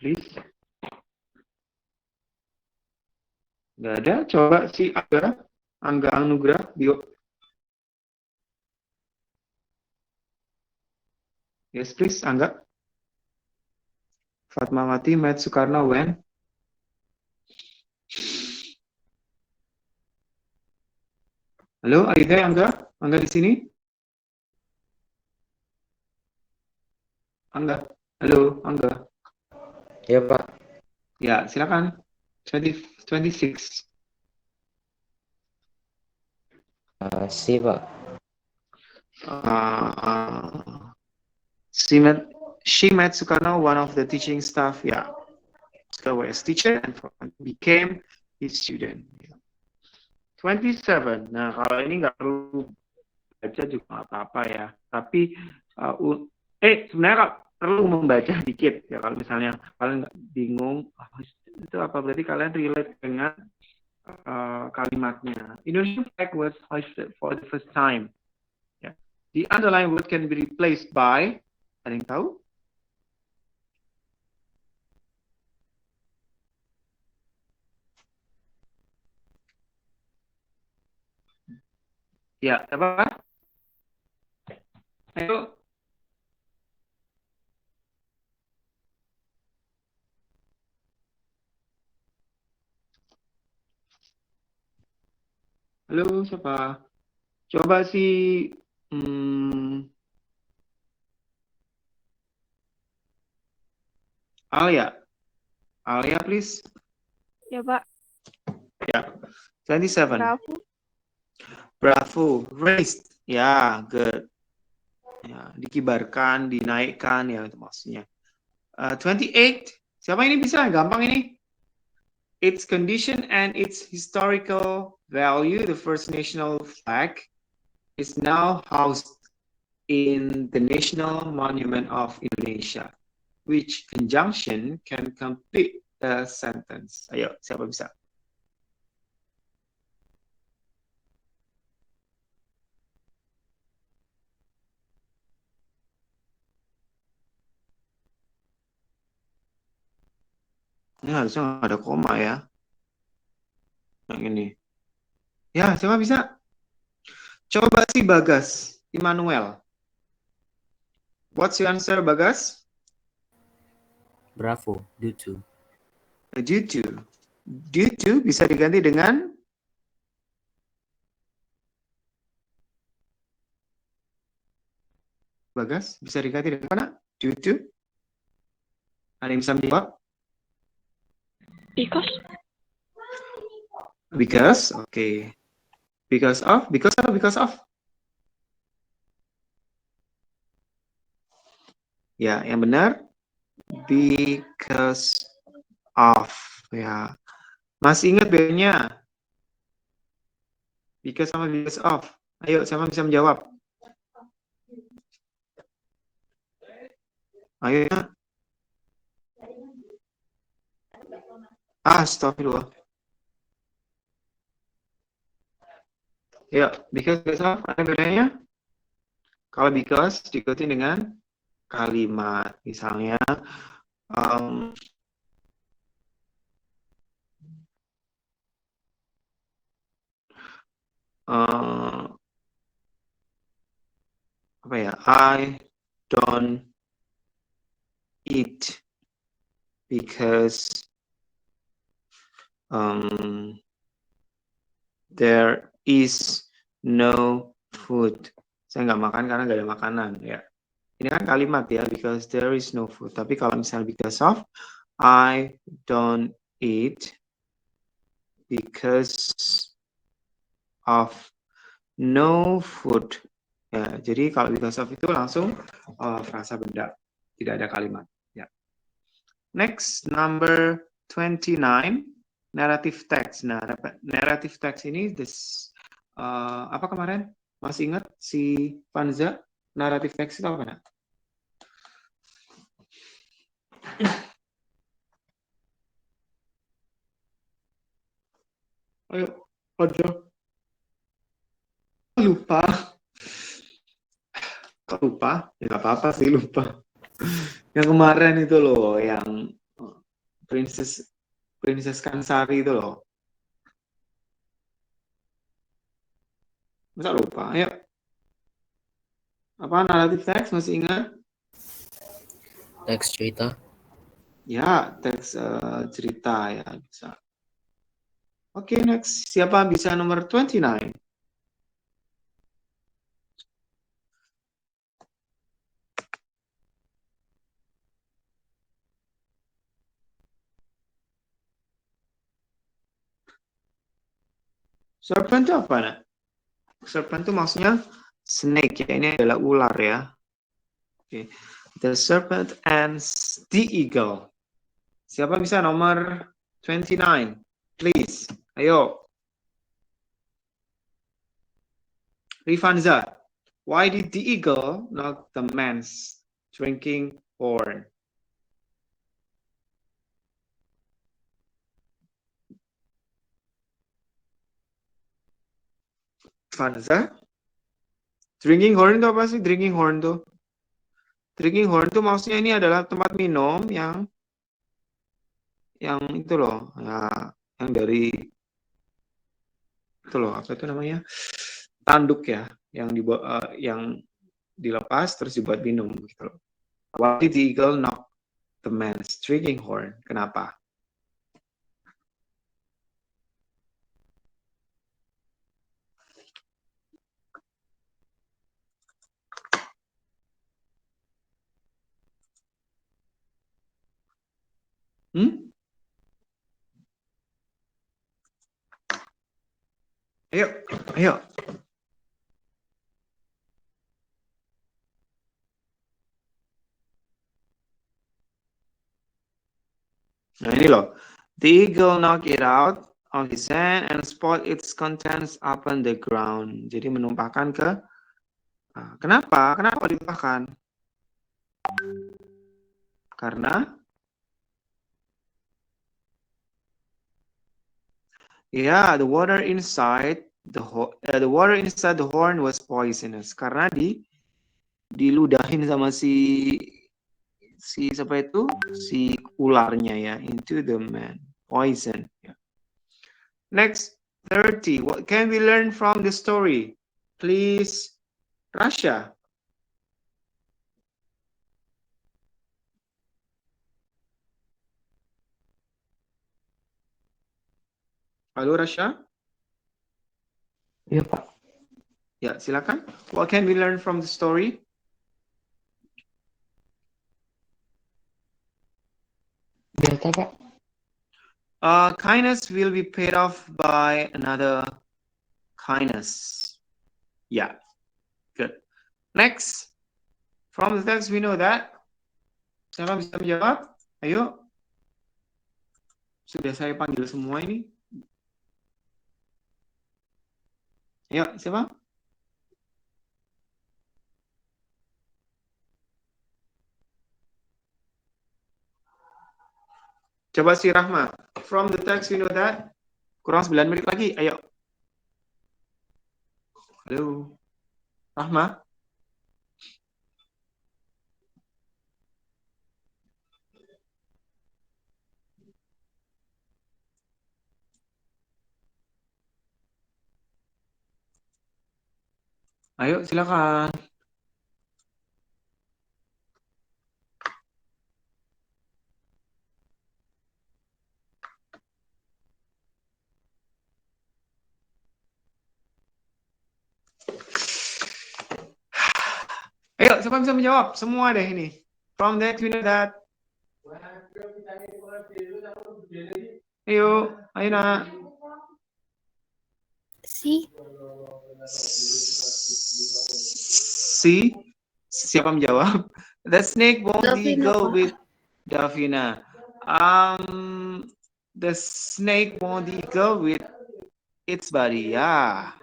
Please. Nggak ada. Coba si Angga Anugrah, bio. Yes, please, Angga. Fatmawati met Soekarno when? Halo, are you there, Angga? Angga di sini? Angga. Halo, Angga. Ya, Pak. Ya, silakan. 26. C, Pak. She met Soekarno, one of the teaching staff. Yeah, Soekarno was teacher and became his student. 27. Nah, kalau ini nggak perlu baca juga nggak apa-apa ya. Tapi sebenarnya perlu membaca dikit ya. Kalau misalnya kalian nggak bingung, itu apa berarti kalian relate dengan kalimatnya. Indonesian flag was hoisted for the first time. Yeah. The underlying word can be replaced by, ada yang tahu? Ya, apa? Ayo. Halo, siapa? Coba si Alia. Alia, please. Ya, Pak. Ya. 27. Bravo. Bravo. Raised. Ya, good. Ya, dikibarkan, dinaikkan, ya itu maksudnya. 28. Siapa ini bisa? Gampang ini. Its condition and its historical value, the first national flag, is now housed in the National Monument of Indonesia. Which conjunction can complete the sentence? Ayo, siapa bisa? Ini harusnya nggak ada koma ya. Yang ini. Ya, siapa bisa? Coba si Bagas, Immanuel. What's your answer, Bagas? Bravo, due to. Due to. Due to bisa diganti dengan Bagas, bisa diganti dengan mana? Due to. Ada yang bisa menjawab? Because. Because, okay. Because of, because of, because of. Ya, yang benar. Because of. Ya. Masih ingat B-nya? Because sama because of. Ayo, siapa bisa menjawab? Ayo ya. Astagfirullah. Ya, because of ada bedanya? Kalau because diikuti dengan kalimat, misalnya apa ya? I don't eat because there is no food. Saya nggak makan karena nggak ada makanan ya. Ini kan kalimat ya, because there is no food. Tapi kalau misalnya because of, I don't eat because of no food. Ya, jadi kalau because of itu langsung frasa benda, tidak ada kalimat. Ya. Next, number 29, narrative text. Nah, narrative text ini apa kemarin? Masih ingat si Panza? Narrative text itu apa, Nak? Ayo, aja. Lupa. Kok lupa? Ya nggak apa-apa sih lupa. Yang kemarin itu loh, yang Princess Kansari itu loh. Masa lupa? Ayo. Apa narrative text masih ingat? Teks cerita. Ya, teks cerita ya bisa. Oke, next. Siapa bisa nomor 29? Serpent itu apa, Nak? Serpent itu maksudnya snake ya. Ini adalah ular ya. Oke. The serpent and the eagle. Siapa bisa nomor 29? Please. Ayo. Rifanza. Why did the eagle knock the man's drinking horn? Rifanza? Drinking horn itu apa sih? Drinking horn tuh? Drinking horn itu maksudnya ini adalah tempat minum yang itu loh, ya, yang dari itu loh, apa itu namanya? Tanduk ya, yang dilepas terus dibuat minum gitu loh. Why did the eagle knock the man's drinking horn? Kenapa? Ayo, ayo. Nah ini loh. The eagle knock it out of his hand and spot its contents upon the ground. Jadi menumpahkan ke. Kenapa? Kenapa ditumpahkan? Karena yeah, the water inside the horn was poisonous. Karena diludahin sama si siapa itu? Si ularnya ya, into the man. Poison. Yeah. Next, 30. What can we learn from the story? Please, Rasha. Halo, Rasha? Iya, Pak. Ya, silakan. What can we learn from the story? Delta, Pak. Kindness will be paid off by another kindness. Yeah, good. Next, from the text we know that. Siapa bisa menjawab? Ayo. Sudah saya panggil semua ini. Ayo, siapa? Coba si Rahma. From the text we know that. Kurang 9 menit lagi. Ayo. Halo. Rahma. Ayo, silakan. Ayo, siapa bisa menjawab? Semua deh ini. From that, we know that. Ayo, ayo nak. Si. Siapa menjawab? The snake won't go with Davina. The snake won't go with its body. Ya.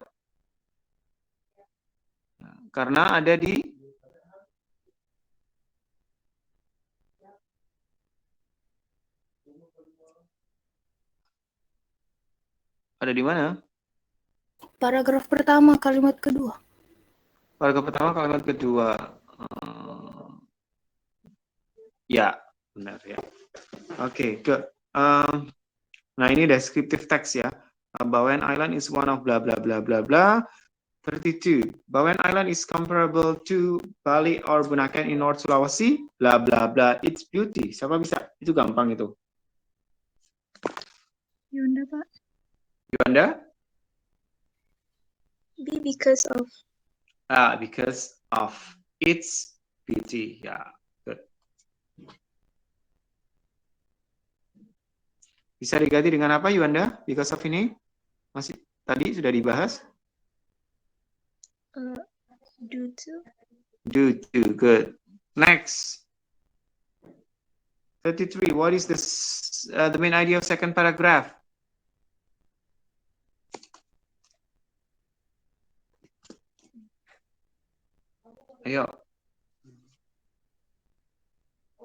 Karena ada di Ada di mana? Paragraf pertama, kalimat kedua. Paragraf pertama, kalimat kedua. Ya, benar ya. Oke, good. Nah, ini descriptive text ya. Bawean Island is one of blah blah blah blah blah. 32. Bawean Island is comparable to Bali or Bunaken in North Sulawesi. Blah blah blah. It's beauty. Siapa bisa? Itu gampang itu. Yuanda, Pak. Yuanda? B, because of. Because of its beauty. Ya, good. Bisa diganti dengan apa, Yuanda? Because of ini? Masih tadi sudah dibahas? Due to. Due to, good. Next. 33. What is this? The main idea of second paragraph? Ayo.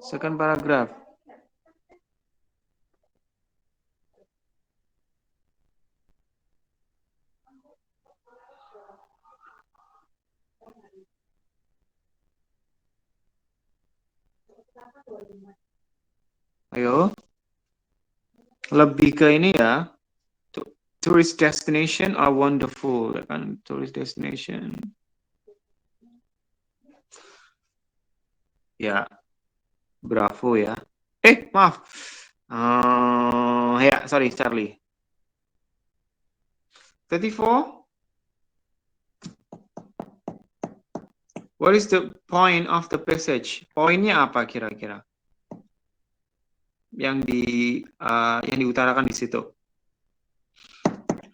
Second paragraph. Ayo. Lebih ke ini ya. Tourist destination are wonderful, kan? Tourist destination. Ya. Bravo ya. Maaf. Ya, sorry, Charlie. 34. What is the point of the passage? Poinnya apa kira-kira? Yang diutarakan di situ.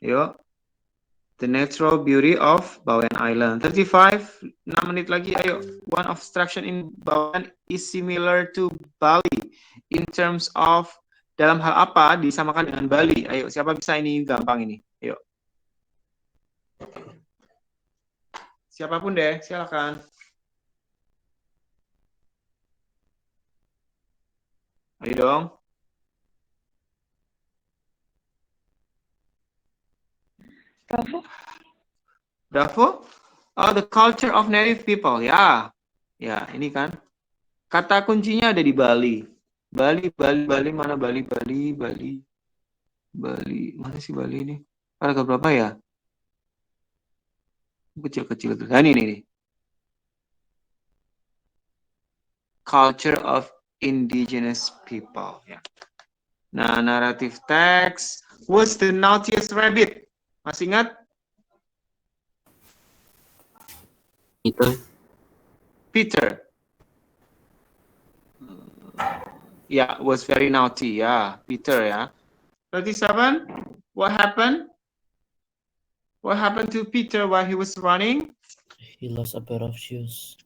Yuk. The natural beauty of Bawean Island. 35, 6 menit lagi. Ayo. One obstruction in Bawean is similar to Bali in terms of, dalam hal apa disamakan dengan Bali? Ayo, siapa bisa ini gampang ini? Ayo. Siapapun deh, silakan. Ayo dong. Bravo. Bravo? Oh, the culture of native people. Ya. Ya, ini kan. Kata kuncinya ada di Bali. Bali, mana Bali. Mana sih Bali ini? Paragraf berapa ya? Kecil-kecil tuh. Nah, ini nih. Culture of indigenous people. Ya. Nah, narrative text. What's the naughtiest rabbit? Masih ingat? Peter. Yeah, was very naughty. Yeah, Peter. Yeah. 37. What happened? What happened to Peter while he was running? He lost a pair of shoes.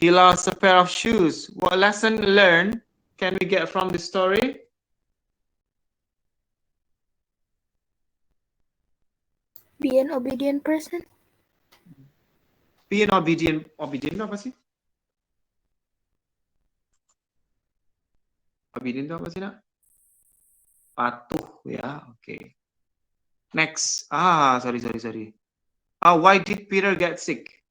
He lost a pair of shoes. What lesson learned can we get from the story? Be an obedient person. Be an obedient. Obedient apa sih? Obedient itu apa sih, Nak? Patuh ya. Oke. Next. Sorry. Why did Peter get sick?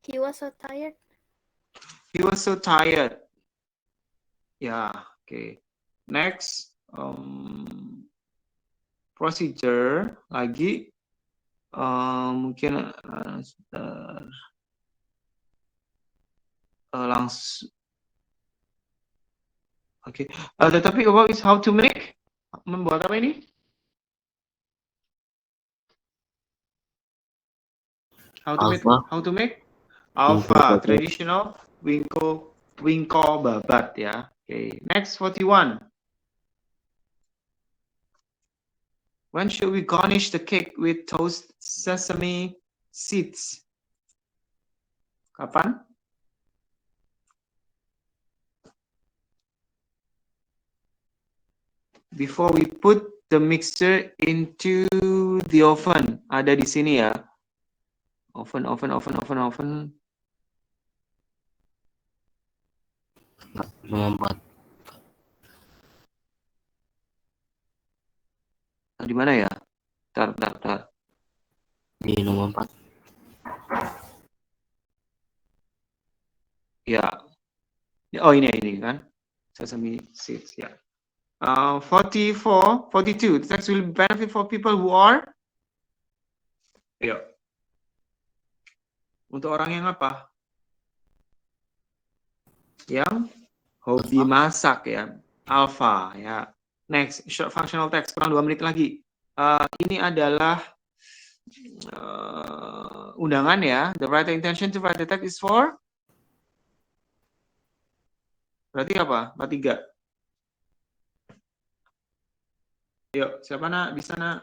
He was so tired. He was so tired. Ya, oke. Next. Procedure lagi. Mungkin langsung. Oke. Tetapi what is how to make? Membuat apa ini? How to make? Alpha, traditional wingko babat ya. Okay. Next 41. When should we garnish the cake with toasted sesame seeds? Kapan? Before we put the mixture into the oven. Ada di sini ya. Oven. Nomor 4. Di mana ya? Tar. Di nomor 4. Ya. Oh ini kan. Sesame seeds ya. 44, 42. The text will benefit for people who are. Ayo. Untuk orang yang apa? Yang hobi masak ya. Alpha ya. Next, short functional text. Kurang 2 menit lagi. Ini adalah undangan ya. The writer intention to write the text is for. Berarti apa? 43. Yuk, siapa nak? Bisa nak?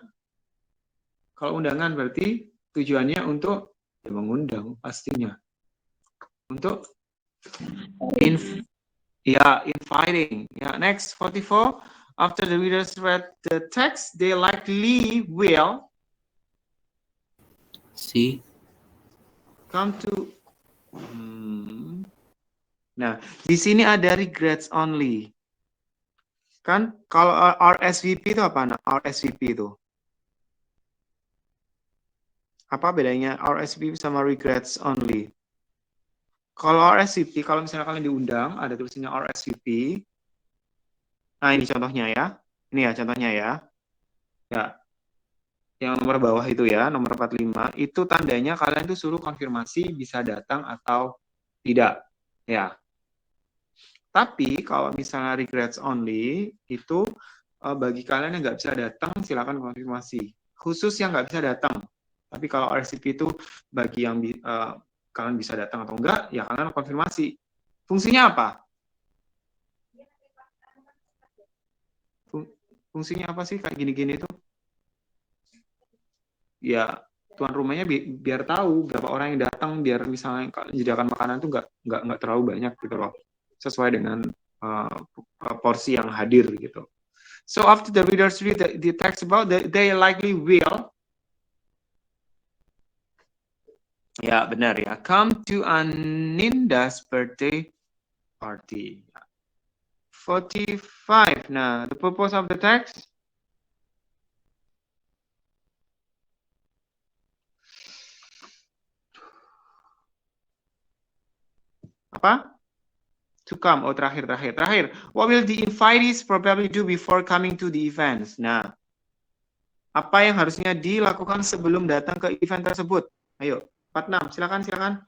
Kalau undangan berarti tujuannya untuk mengundang pastinya. Untuk inviting. Ya, next 44. After the readers read the text, they likely will come to. Nah, di sini ada regrets only. Kan kalau RSVP itu apa? Nah, RSVP itu apa bedanya RSVP sama regrets only? Kalau RSVP, kalau misalnya kalian diundang, ada tulisannya RSVP. Nah, ini contohnya ya. Ini ya contohnya ya. Ya. Yang nomor bawah itu ya, nomor 45, itu tandanya kalian tuh suruh konfirmasi bisa datang atau tidak. Ya. Tapi kalau misalnya regrets only, itu bagi kalian yang nggak bisa datang, silakan konfirmasi. Khusus yang nggak bisa datang. Tapi kalau RSVP itu bagi yang kalian bisa datang atau enggak, ya kalian konfirmasi. Fungsinya apa? Fungsinya apa sih kayak gini-gini itu? Ya, tuan rumahnya biar tahu berapa orang yang datang, biar misalnya menyediakan makanan itu nggak terlalu banyak gitu loh. Sesuai dengan porsi yang hadir gitu. So after the readers read the text about, they likely will. Ya benar ya. Come to Aninda's birthday party. 45. Nah, the purpose of the text. Apa? To come. Oh, terakhir. What will the invitees probably do before coming to the events? Nah, apa yang harusnya dilakukan sebelum datang ke event tersebut? Ayo, 46. Silakan.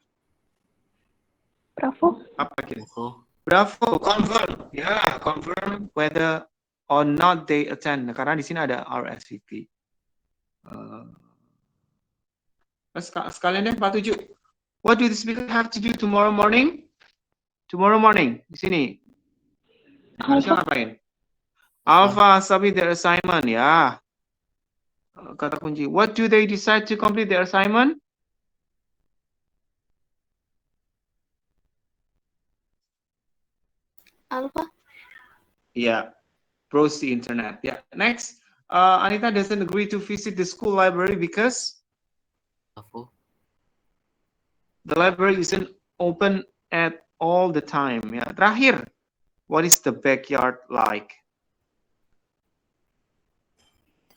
Bravo. Apa gitu? Bravo. Confirm. Ya, confirm whether or not they attend. Nah, karena di sini ada RSVP. Sekalian deh 47. What do the speaker have to do tomorrow morning? Tomorrow morning, di sini. Harusnya ngapain? Alpha submit their assignment, ya. Kata kunci. What do they decide to complete their assignment? Alpha. Yeah, browse the internet. Yeah. Next, Anita doesn't agree to visit the school library because the library isn't open at all the time. Ya. Terakhir, what is the backyard like?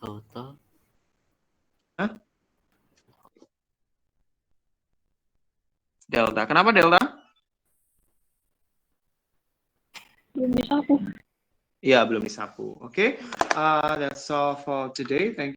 Delta. Hah? Delta. Kenapa Delta? Belum disapu. Iya, belum disapu. Oke, that's all for today. Thank you.